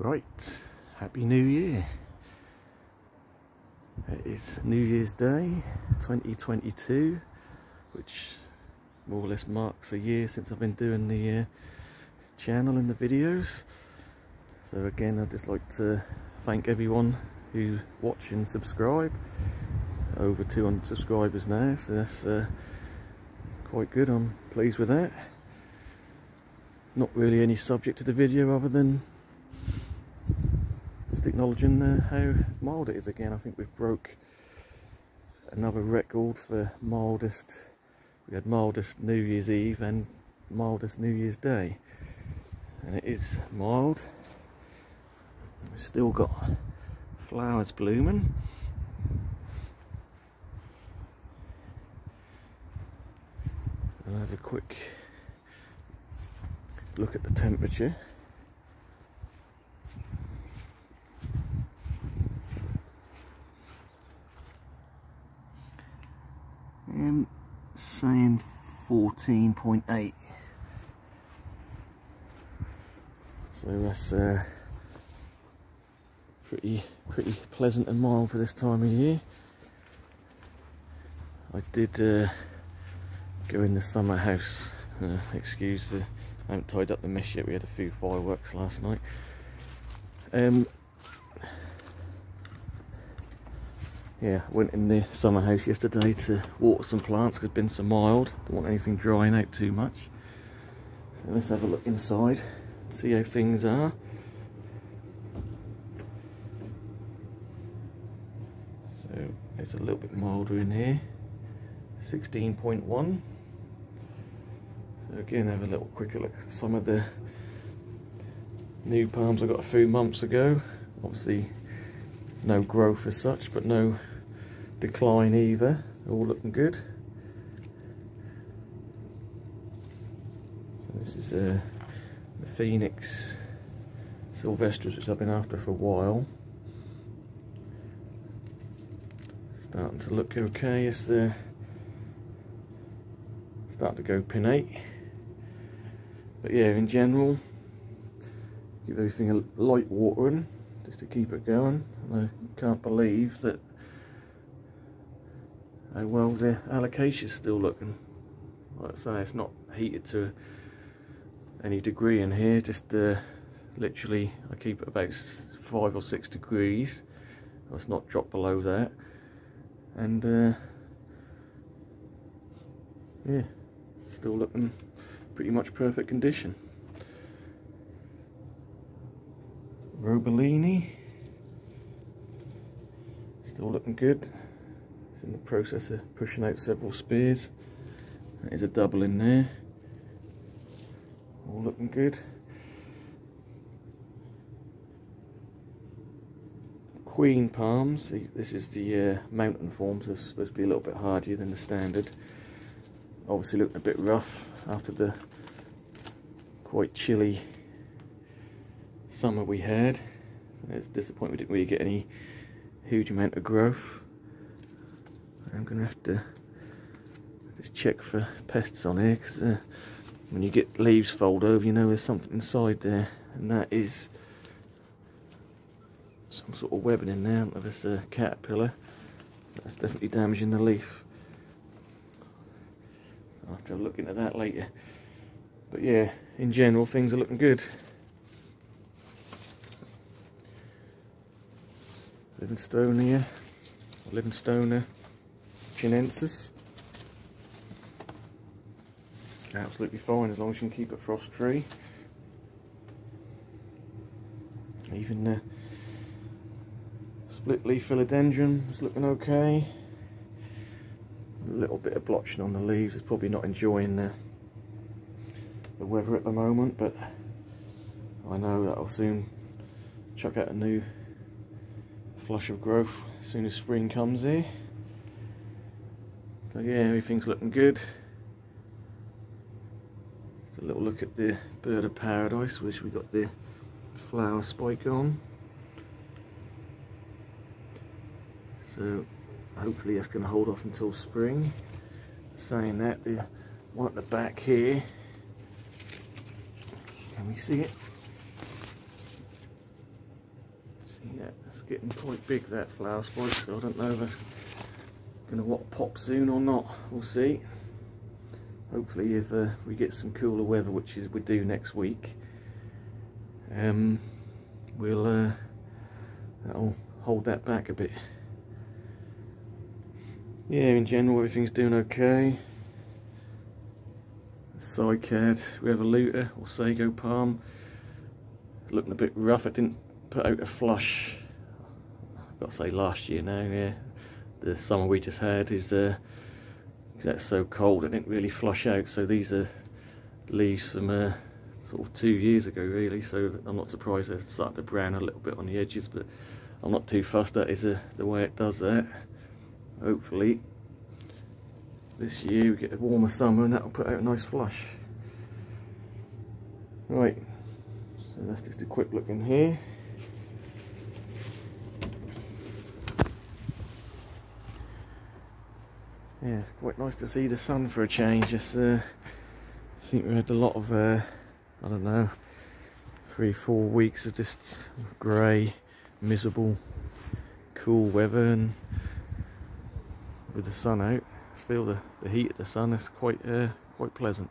Right, Happy New Year. It is New Year's Day 2022, which more or less marks a year since I've been doing the channel and the videos. So again, I'd just like to thank everyone who watch and subscribe. Over 200 subscribers now, so that's quite good. I'm pleased with that. Not really any subject to the video other than just acknowledging how mild it is again. I think we've broke another record for mildest. We had mildest New Year's Eve and mildest New Year's Day, and it is mild. We've still got flowers blooming. I'll have a quick look at the temperature. Saying 14.8, so that's pretty pleasant and mild for this time of year. I did go in the summer house. Excuse the, I haven't tied up the mess yet. We had a few fireworks last night. Yeah, went in the summer house yesterday to water some plants because it's been so mild. Don't want anything drying out too much. So let's have a look inside, see how things are. So it's a little bit milder in here, 16.1. So again, have a little quicker look at some of the new palms I got a few months ago. Obviously no growth as such, but no decline either. All looking good. So this is the Phoenix Sylvestris, which I've been after for a while. Starting to look okay. It's the starting to go pinnate. But yeah, in general, give everything a light watering just to keep it going. And I can't believe that how well the alocasia's still looking. Like I say, it's not heated to any degree in here, just literally I keep it about 5 or 6 degrees. It's not dropped below that, and yeah, still looking pretty much perfect condition. Robellini, still looking good. It's in the process of pushing out several spears. There's a double in there. All looking good. Queen palms, this is the mountain form, so it's supposed to be a little bit hardier than the standard. Obviously looking a bit rough after the quite chilly summer we had. It's disappointing we didn't really get any huge amount of growth. I'm going to have to just check for pests on here, because when you get leaves fold over, you know there's something inside there, and that is some sort of webbing in there. I don't know if it's a caterpillar. That's definitely damaging the leaf. I'll have to have a look into that later. But yeah, in general, things are looking good. Livingstonia, Livingstoner chinensis. Absolutely fine as long as you can keep it frost free. Even the split leaf philodendron is looking okay. A little bit of blotching on the leaves. It's probably not enjoying the weather at the moment, but I know that I'll soon chuck out a new flush of growth as soon as spring comes here. So yeah, everything's looking good. Just a little look at the bird of paradise, which we got the flower spike on. So hopefully that's going to hold off until spring. Saying that, the one at the back here, can we see it? See, yeah, it's getting quite big, that flower spike, so I don't know if that's going to pop soon or not. We'll see. Hopefully if we get some cooler weather, which is we do next week, we'll that'll hold that back a bit. Yeah, in general everything's doing okay. Cycad Revoluta or Sago Palm, it's looking a bit rough. It didn't put out a flush, I've got to say last year now, yeah. The summer we just had is, that's so cold it didn't really flush out, so these are leaves from sort of 2 years ago really, so I'm not surprised they're starting to brown a little bit on the edges, but I'm not too fussed. That is the way it does that. Hopefully this year we get a warmer summer and that'll put out a nice flush. Right, so that's just a quick look in here. Yeah, it's quite nice to see the sun for a change. It's, I think we had a lot of, I don't know, 3-4 weeks of just grey, miserable, cool weather, and with the sun out, I feel the heat of the sun is quite pleasant.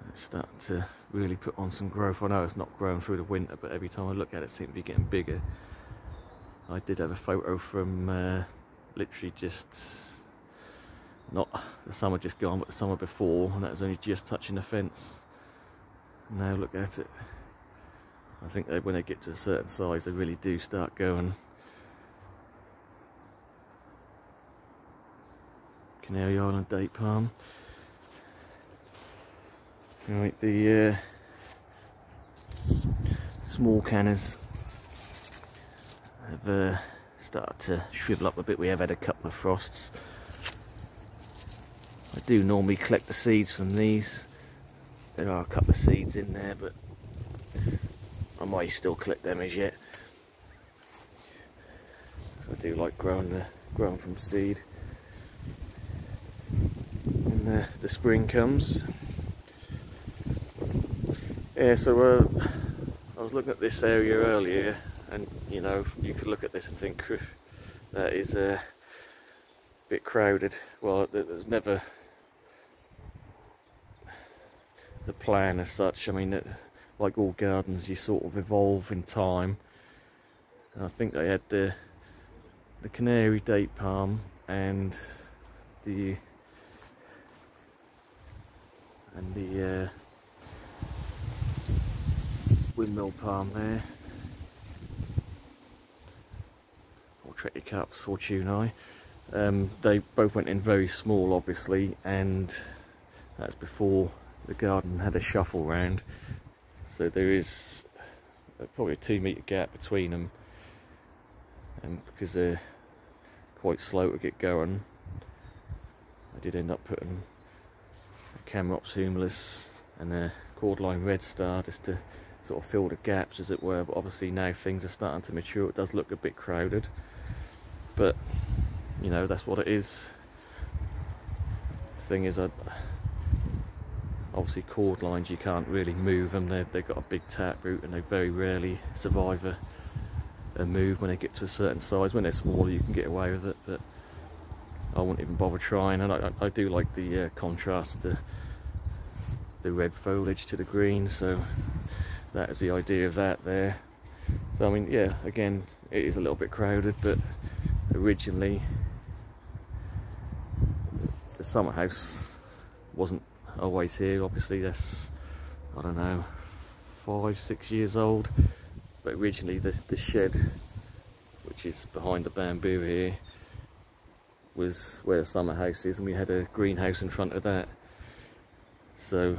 It's starting to really put on some growth. I know it's not growing through the winter, but every time I look at it, it seems to be getting bigger. I did have a photo from literally just, not the summer just gone, but the summer before, and that was only just touching the fence. Now look at it. I think when they get to a certain size, they really do start going. Canary Island date palm. Right, the small canners have started to shrivel up a bit. We have had a couple of frosts. I do normally collect the seeds from these. There are a couple of seeds in there, but I might still collect them as yet. I do like growing from seed. And the spring comes. Yeah, so I was looking at this area earlier, and you know, you could look at this and think that is a bit crowded. Well, it was never the plan as such. I mean, like all gardens, you sort of evolve in time. And I think they had the canary date palm and the windmill palm there, or Trichicarps fortunei. They both went in very small, obviously, and that's before the garden had a shuffle round. So there is probably a 2 metre gap between them, and because they're quite slow to get going, I did end up putting a Camrops humilis and a Cordline Red Star just to sort of fill the gaps, as it were. But obviously now things are starting to mature. It does look a bit crowded, but you know, that's what it is. The thing is, obviously cordlines, you can't really move them. They've got a big taproot and they very rarely survive a move when they get to a certain size. When they're smaller you can get away with it, but I wouldn't even bother trying. And I do like the contrast, the red foliage to the green, so that is the idea of that there. So I mean, yeah, again, it is a little bit crowded, but originally the summer house wasn't always here. Obviously that's, I don't know, 5-6 years old, but originally the shed, which is behind the bamboo here, was where the summer house is, and we had a greenhouse in front of that. So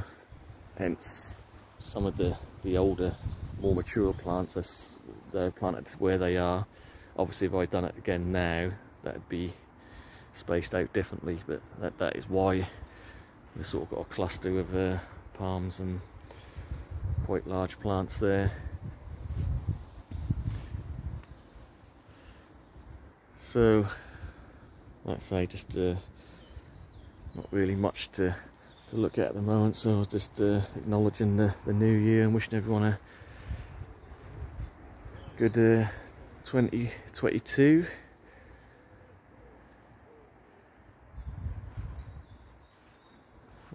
hence some of the older, more mature plants, they're planted where they are. Obviously if I'd done it again now, that'd be spaced out differently, but that is why we've sort of got a cluster of palms and quite large plants there. So like I say, just not really much to to look at the moment, so I was just acknowledging the new year and wishing everyone a good 2022.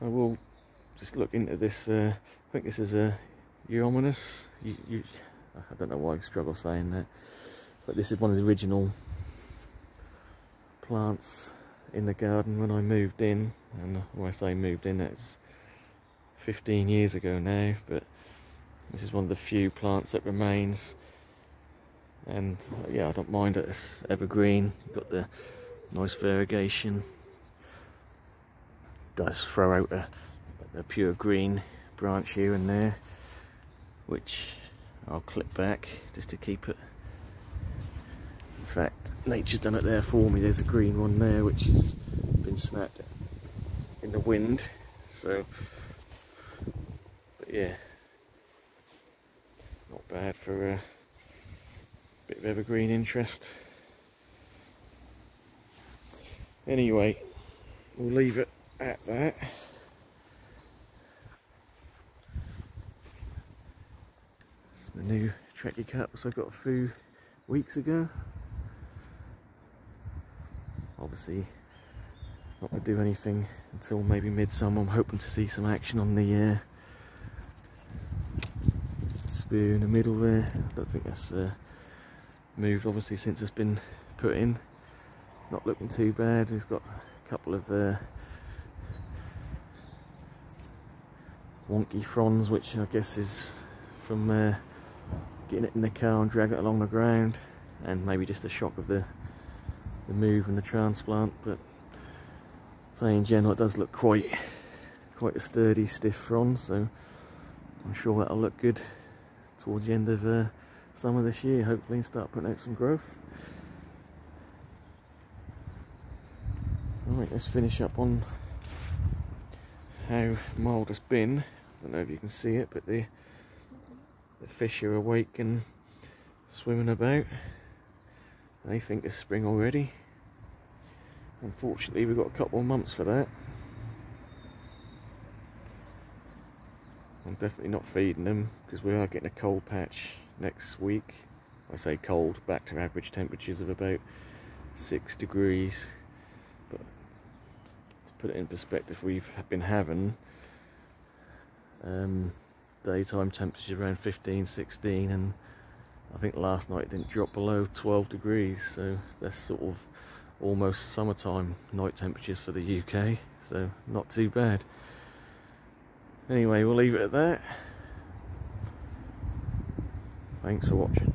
I will just look into this. I think this is a Euonymus. I don't know why I struggle saying that, but this is one of the original plants in the garden when I moved in. And when I say moved in, that's 15 years ago now, but this is one of the few plants that remains. And yeah, I don't mind it, it's evergreen. You've got the nice variegation. It does throw out a pure green branch here and there, which I'll clip back just to keep it. In fact, nature's done it there for me. There's a green one there which has been snapped in the wind, so but yeah, not bad for a bit of evergreen interest. Anyway, we'll leave it at that. It's my new Trekkie cap, which I got a few weeks ago. Obviously not going to do anything until maybe midsummer. I'm hoping to see some action on the spear in the middle there. I don't think that's moved obviously since it's been put in. Not looking too bad. It's got a couple of wonky fronds, which I guess is from getting it in the car and dragging it along the ground, and maybe just the shock of the move and the transplant. But say in general, it does look quite a sturdy, stiff frond, so I'm sure that'll look good towards the end of summer this year, hopefully, and start putting out some growth. Alright, let's finish up on how mild it's been. I don't know if you can see it, but the fish are awake and swimming about. They think it's spring already. Unfortunately, we've got a couple of months for that. I'm definitely not feeding them because we are getting a cold patch next week. I say cold, back to average temperatures of about 6 degrees. But to put it in perspective, we've been having daytime temperatures around 15, 16, and I think last night it didn't drop below 12 degrees, so that's sort of almost summertime night temperatures for the UK, so not too bad. Anyway, we'll leave it at that. Thanks for watching.